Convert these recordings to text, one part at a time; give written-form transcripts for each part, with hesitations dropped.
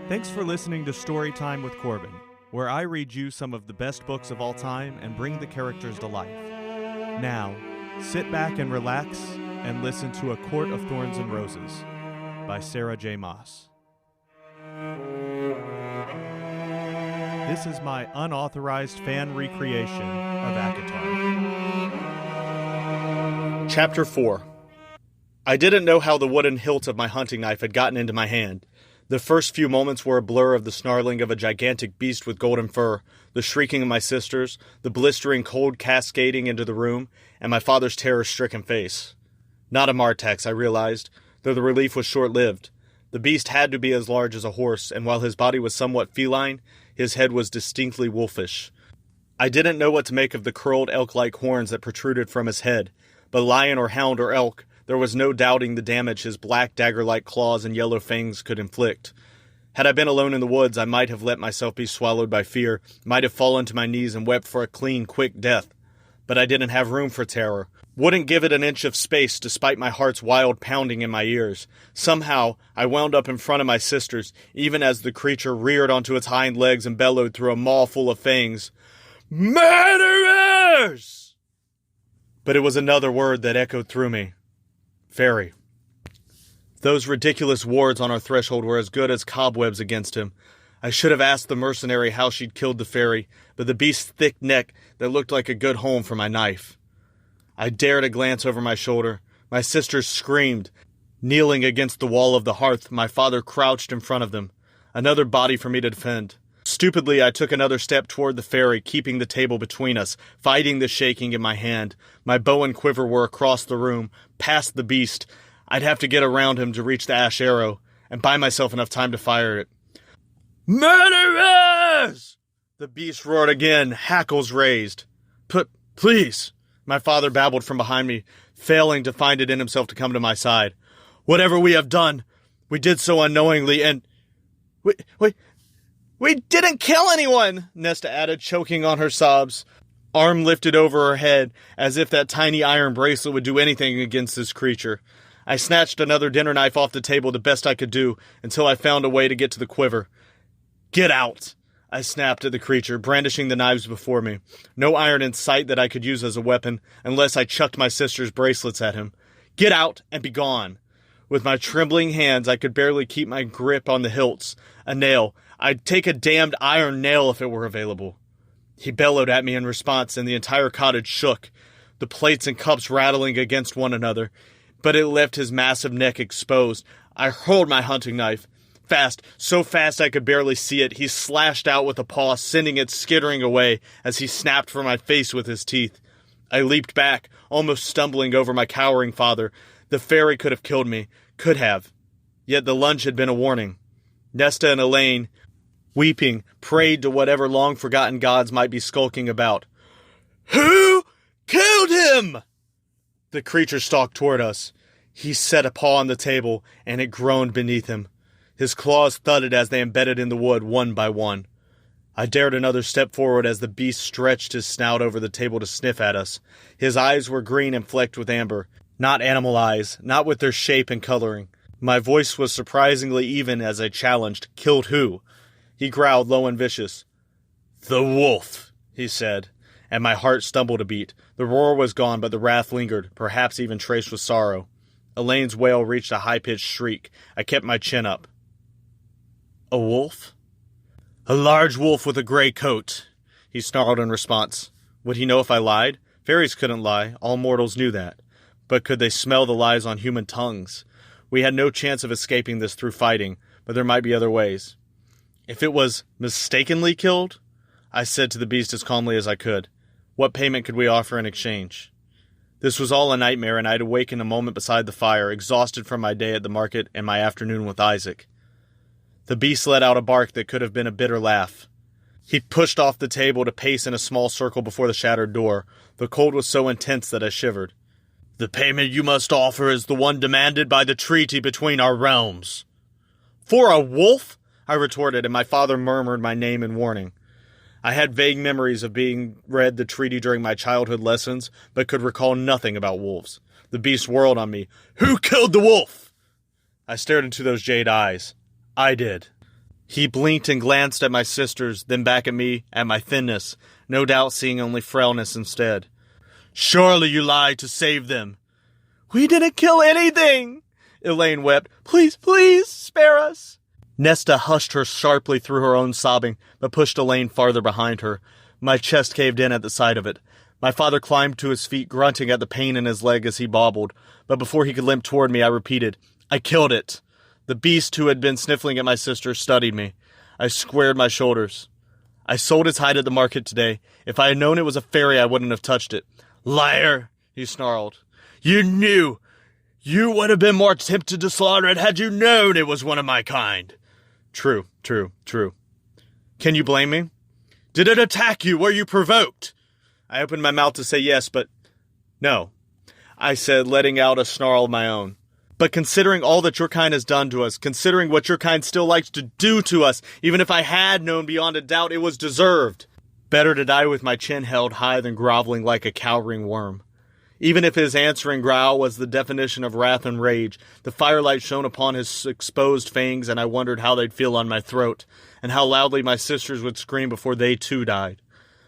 Thanks for listening to Storytime with Corbin, where I read you some of the best books of all time and bring the characters to life. Now, sit back and relax and listen to A Court of Thorns and Roses by Sarah J. Maas. This is my unauthorized fan recreation of ACOTAR. Chapter 4. I didn't know how the wooden hilt of my hunting knife had gotten into my hand. The first few moments were a blur of the snarling of a gigantic beast with golden fur, the shrieking of my sisters, the blistering cold cascading into the room, and my father's terror-stricken face. Not a Martex, I realized, though the relief was short-lived. The beast had to be as large as a horse, and while his body was somewhat feline, his head was distinctly wolfish. I didn't know what to make of the curled elk-like horns that protruded from his head, but lion or hound or elk, there was no doubting the damage his black dagger-like claws and yellow fangs could inflict. Had I been alone in the woods, I might have let myself be swallowed by fear, might have fallen to my knees and wept for a clean, quick death. But I didn't have room for terror. Wouldn't give it an inch of space despite my heart's wild pounding in my ears. Somehow, I wound up in front of my sisters, even as the creature reared onto its hind legs and bellowed through a maw full of fangs. "Murderers!" But it was another word that echoed through me. Fairy. Those ridiculous wards on our threshold were as good as cobwebs against him. I should have asked the mercenary how she'd killed the fairy, but the beast's thick neck that looked like a good home for my knife. I dared a glance over my shoulder. My sisters screamed. Kneeling against the wall of the hearth, my father crouched in front of them. Another body for me to defend. Stupidly, I took another step toward the fairy, keeping the table between us, fighting the shaking in my hand. My bow and quiver were across the room, past the beast. I'd have to get around him to reach the ash arrow, and buy myself enough time to fire it. "Murderers!" The beast roared again, hackles raised. Please," my father babbled from behind me, failing to find it in himself to come to my side. "Whatever we have done, we did so unknowingly, and... We didn't kill anyone," Nesta added, choking on her sobs. Arm lifted over her head, as if that tiny iron bracelet would do anything against this creature. I snatched another dinner knife off the table the best I could do, until I found a way to get to the quiver. "Get out!" I snapped at the creature, brandishing the knives before me. No iron in sight that I could use as a weapon, unless I chucked my sister's bracelets at him. "Get out and be gone!" With my trembling hands, I could barely keep my grip on the hilts. A nail. I'd take a damned iron nail if it were available. He bellowed at me in response, and the entire cottage shook, the plates and cups rattling against one another. But it left his massive neck exposed. I hurled my hunting knife. Fast, so fast I could barely see it, he slashed out with a paw, sending it skittering away as he snapped for my face with his teeth. I leaped back, almost stumbling over my cowering father. The fairy could have killed me. Could have. Yet the lunge had been a warning. Nesta and Elaine, weeping, prayed to whatever long-forgotten gods might be skulking about. "Who killed him?" The creature stalked toward us. He set a paw on the table, and it groaned beneath him. His claws thudded as they embedded in the wood one by one. I dared another step forward as the beast stretched his snout over the table to sniff at us. His eyes were green and flecked with amber. Not animal eyes, not with their shape and coloring. My voice was surprisingly even as I challenged, "Killed who?" He growled low and vicious. "The wolf," he said, and my heart stumbled a beat. The roar was gone, but the wrath lingered, perhaps even traced with sorrow. Elaine's wail reached a high-pitched shriek. I kept my chin up. "A wolf?" "A large wolf with a gray coat," he snarled in response. Would he know if I lied? Fairies couldn't lie. All mortals knew that. But could they smell the lies on human tongues? We had no chance of escaping this through fighting, but there might be other ways. "If it was mistakenly killed," I said to the beast as calmly as I could, "what payment could we offer in exchange?" This was all a nightmare, and I'd awakened a moment beside the fire, exhausted from my day at the market and my afternoon with Isaac. The beast let out a bark that could have been a bitter laugh. He pushed off the table to pace in a small circle before the shattered door. The cold was so intense that I shivered. "The payment you must offer is the one demanded by the treaty between our realms." "For a wolf?" I retorted, and my father murmured my name in warning. I had vague memories of being read the treaty during my childhood lessons, but could recall nothing about wolves. The beast whirled on me. "Who killed the wolf?" I stared into those jade eyes. "I did." He blinked and glanced at my sisters, then back at me, at my thinness, no doubt seeing only frailness instead. Surely you lied to save them. We didn't kill anything, Elaine wept. Please, please, spare us. Nesta hushed her sharply through her own sobbing, but pushed Elaine farther behind her. My chest caved in at the sight of it. My father climbed to his feet, grunting at the pain in his leg as he bobbled, but before he could limp toward me, I repeated, I killed it. The beast who had been sniffling at my sister studied me. I squared my shoulders. I sold its hide at the market today. If I had known it was a fairy, I wouldn't have touched it. Liar, he snarled. You knew. You would have been more tempted to slaughter it had you known it was one of my kind. True. Can you blame me? Did it attack you? Were you provoked? I opened my mouth to say yes, but no, I said, letting out a snarl of my own. But considering all that your kind has done to us, considering what your kind still likes to do to us, even if I had known beyond a doubt it was deserved, better to die with my chin held high than groveling like a cowering worm. Even if his answering growl was the definition of wrath and rage, the firelight shone upon his exposed fangs, and I wondered how they'd feel on my throat, and how loudly my sisters would scream before they too died.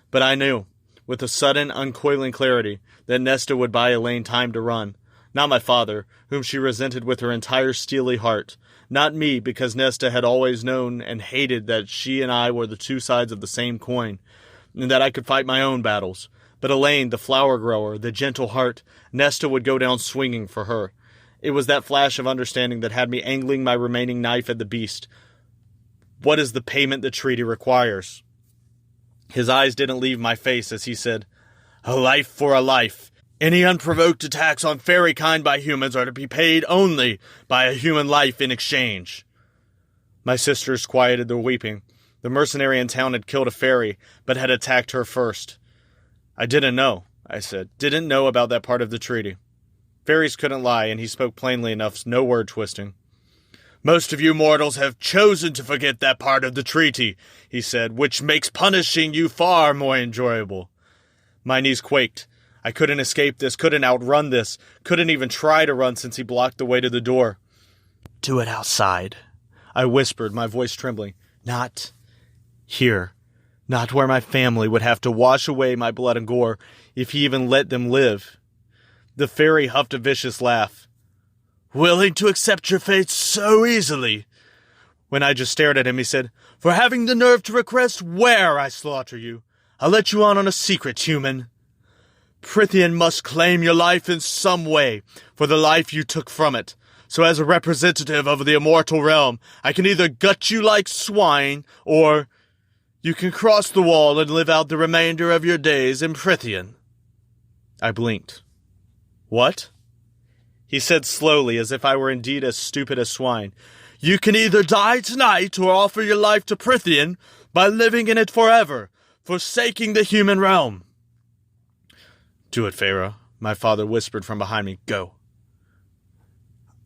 But I knew, with a sudden, uncoiling clarity, that Nesta would buy Elaine time to run. Not my father, whom she resented with her entire steely heart. Not me, because Nesta had always known and hated that she and I were the two sides of the same coin, and that I could fight my own battles. But Elaine, the flower grower, the gentle heart, Nesta would go down swinging for her. It was that flash of understanding that had me angling my remaining knife at the beast. What is the payment the treaty requires? His eyes didn't leave my face as he said, A life for a life. Any unprovoked attacks on fairy kind by humans are to be paid only by a human life in exchange. My sisters quieted their weeping. The mercenary in town had killed a fairy, but had attacked her first. I didn't know, I said. Didn't know about that part of the treaty. Fairies couldn't lie, and he spoke plainly enough, no word twisting. Most of you mortals have chosen to forget that part of the treaty, he said, which makes punishing you far more enjoyable. My knees quaked. I couldn't escape this, couldn't outrun this, couldn't even try to run since he blocked the way to the door. Do it outside, I whispered, my voice trembling. Not here. Not where my family would have to wash away my blood and gore, if he even let them live. The fairy huffed a vicious laugh. Willing to accept your fate so easily? When I just stared at him, he said, For having the nerve to request where I slaughter you. I'll let you on a secret, human. Prythian must claim your life in some way, for the life you took from it. So as a representative of the immortal realm, I can either gut you like swine, or you can cross the wall and live out the remainder of your days in Prythian. I blinked. What? He said slowly, as if I were indeed as stupid as swine. You can either die tonight or offer your life to Prythian by living in it forever, forsaking the human realm. Do it, Pharaoh, my father whispered from behind me. Go.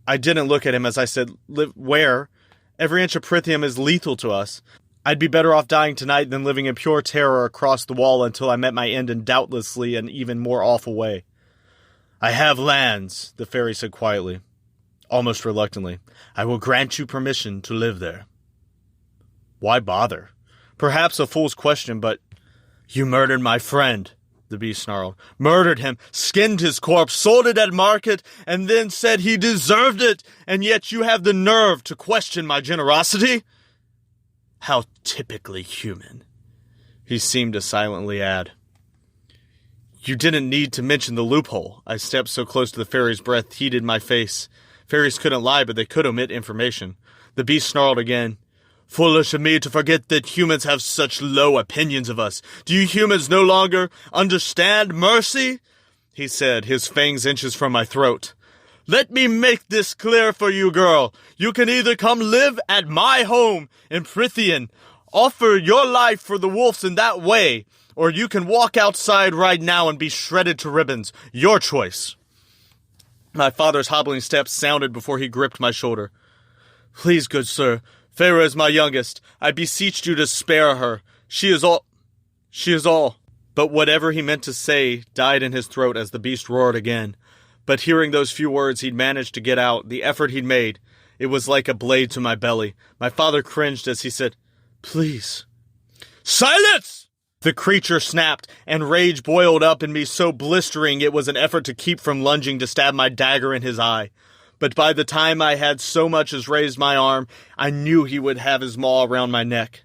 I didn't look at him as I said, Live where? Every inch of Prythium is lethal to us. I'd be better off dying tonight than living in pure terror across the wall until I met my end in doubtlessly an even more awful way. I have lands, the fairy said quietly, almost reluctantly. I will grant you permission to live there. Why bother? Perhaps a fool's question, but you murdered my friend, the beast snarled. Murdered him, skinned his corpse, sold it at market, and then said he deserved it, and yet you have the nerve to question my generosity? How typically human, he seemed to silently add. You didn't need to mention the loophole. I stepped so close to the fairy's breath heated my face. Fairies couldn't lie, but they could omit information. The beast snarled again. Foolish of me to forget that humans have such low opinions of us. Do you humans no longer understand mercy? He said, his fangs inches from my throat. Let me make this clear for you, girl. You can either come live at my home in Prythian, offer your life for the wolves in that way, or you can walk outside right now and be shredded to ribbons. Your choice. My father's hobbling steps sounded before he gripped my shoulder. Please, good sir, Pharaoh is my youngest. I beseech you to spare her. She is all. But whatever he meant to say died in his throat as the beast roared again. But hearing those few words he'd managed to get out, the effort he'd made, It was like a blade to my belly. My father cringed as he said, "Please." "Silence!" The creature snapped, and rage boiled up in me so blistering it was an effort to keep from lunging to stab my dagger in his eye. But by the time I had so much as raised my arm, I knew he would have his maw around my neck.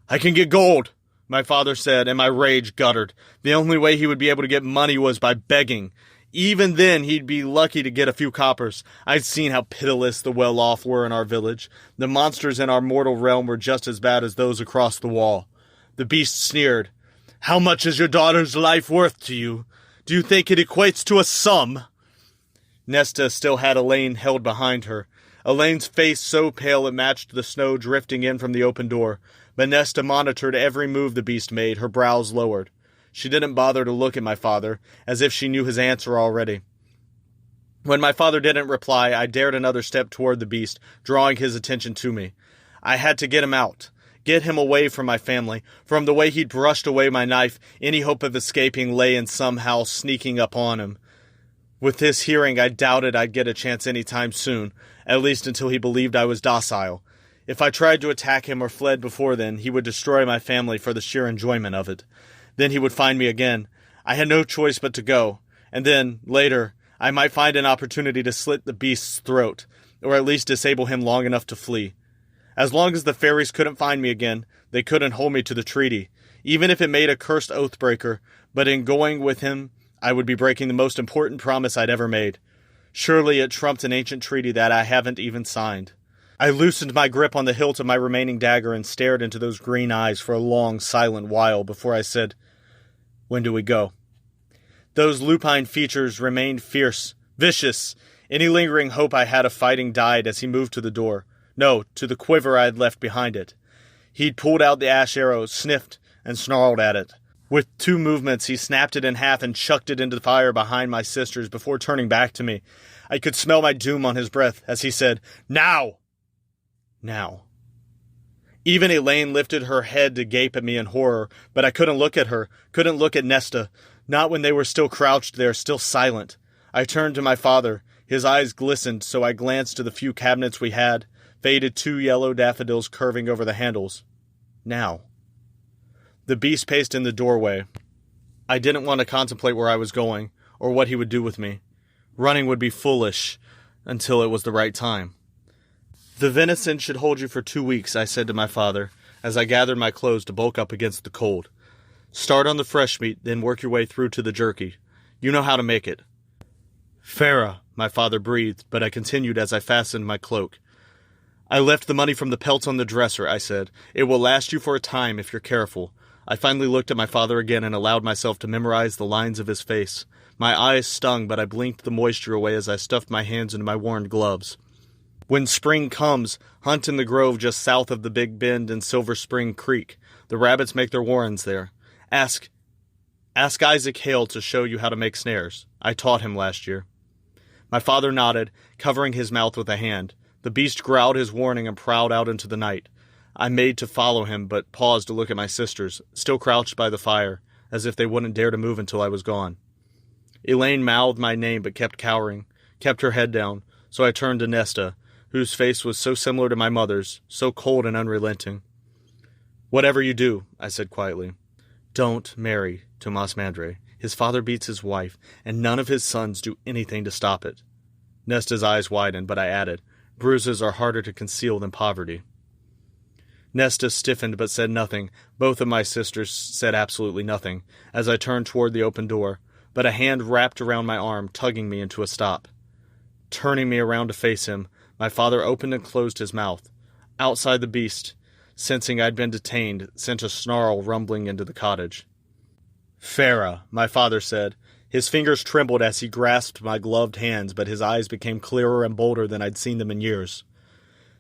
"I can get gold," my father said, and my rage guttered. The only way he would be able to get money was by begging. Even then, he'd be lucky to get a few coppers. I'd seen how pitiless the well-off were in our village. The monsters in our mortal realm were just as bad as those across the wall. The beast sneered. "How much is your daughter's life worth to you? Do you think it equates to a sum?" Nesta still had Elaine held behind her. Elaine's face so pale it matched the snow drifting in from the open door, but Nesta monitored every move the beast made, her brows lowered. She didn't bother to look at my father, as if she knew his answer already. When my father didn't reply, I dared another step toward the beast, drawing his attention to me. I had to get him out. Get him away from my family. From the way he'd brushed away my knife, any hope of escaping lay in somehow sneaking up on him. With this hearing, I doubted I'd get a chance any time soon, at least until he believed I was docile. If I tried to attack him or fled before then, he would destroy my family for the sheer enjoyment of it. Then he would find me again. I had no choice but to go. And then, later, I might find an opportunity to slit the beast's throat, or at least disable him long enough to flee. As long as the fairies couldn't find me again, they couldn't hold me to the treaty, even if it made a cursed oathbreaker, but in going with him, I would be breaking the most important promise I'd ever made. Surely it trumped an ancient treaty that I haven't even signed. I loosened my grip on the hilt of my remaining dagger and stared into those green eyes for a long, silent while before I said, "When do we go?" Those lupine features remained fierce, vicious. Any lingering hope I had of fighting died as he moved to the door. No, to the quiver I had left behind it. He'd pulled out the ash arrow, sniffed, and snarled at it. With 2 movements, he snapped it in half and chucked it into the fire behind my sisters before turning back to me. I could smell my doom on his breath as he said, "Now!" Now. Even Elaine lifted her head to gape at me in horror, but I couldn't look at her, couldn't look at Nesta, not when they were still crouched there, still silent. I turned to my father. His eyes glistened, so I glanced to the few cabinets we had, faded 2 yellow daffodils curving over the handles. Now. The beast paced in the doorway. I didn't want to contemplate where I was going, or what he would do with me. Running would be foolish, until it was the right time. "The venison should hold you for 2 weeks," I said to my father, as I gathered my clothes to bulk up against the cold. "Start on the fresh meat, then work your way through to the jerky. You know how to make it." "Farah," my father breathed, but I continued as I fastened my cloak. "I left the money from the pelts on the dresser," I said. "It will last you for a time if you're careful." I finally looked at my father again and allowed myself to memorize the lines of his face. My eyes stung, but I blinked the moisture away as I stuffed my hands into my worn gloves. "When spring comes, hunt in the grove just south of the Big Bend and Silver Spring Creek. The rabbits make their warrens there. Ask Isaac Hale to show you how to make snares. I taught him last year." My father nodded, covering his mouth with a hand. The beast growled his warning and prowled out into the night. I made to follow him, but paused to look at my sisters, still crouched by the fire, as if they wouldn't dare to move until I was gone. Elaine mouthed my name but kept cowering, kept her head down, so I turned to Nesta, whose face was so similar to my mother's, so cold and unrelenting. "Whatever you do," I said quietly, "don't marry Tomas Mandre. His father beats his wife, and none of his sons do anything to stop it." Nesta's eyes widened, but I added, "Bruises are harder to conceal than poverty." Nesta stiffened but said nothing. Both of my sisters said absolutely nothing, as I turned toward the open door, but a hand wrapped around my arm, tugging me into a stop. Turning me around to face him, my father opened and closed his mouth. Outside, the beast, sensing I'd been detained, sent a snarl rumbling into the cottage. "Farah," my father said. His fingers trembled as he grasped my gloved hands, but his eyes became clearer and bolder than I'd seen them in years.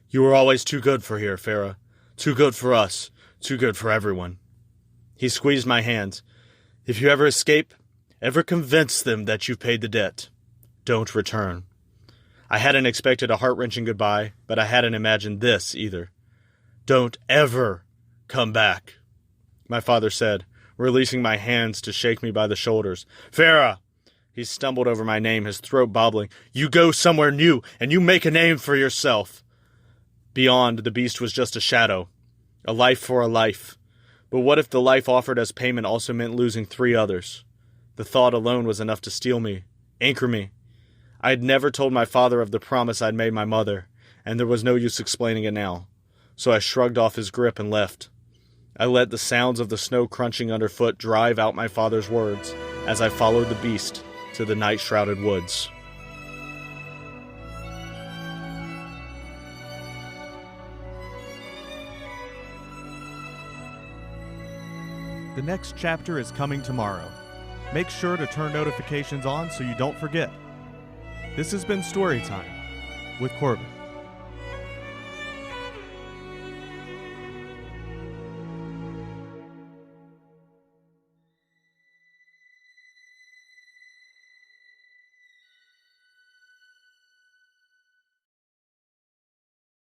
"You were always too good for here, Farah. Too good for us. Too good for everyone." He squeezed my hands. "If you ever escape, ever convince them that you've paid the debt, don't return." I hadn't expected a heart-wrenching goodbye, but I hadn't imagined this either. "Don't ever come back," my father said, releasing my hands to shake me by the shoulders. "Farah!" He stumbled over my name, his throat bobbling. You go somewhere new, and you make a name for yourself. Beyond, the beast was just a shadow. A life for a life. But what if the life offered as payment also meant losing 3 others? The thought alone was enough to steel me, anchor me. I had never told my father of the promise I'd made my mother, and there was no use explaining it now. So I shrugged off his grip and left. I let the sounds of the snow crunching underfoot drive out my father's words as I followed the beast to the night-shrouded woods. The next chapter is coming tomorrow. Make sure to turn notifications on so you don't forget. This has been Storytime with Corbin.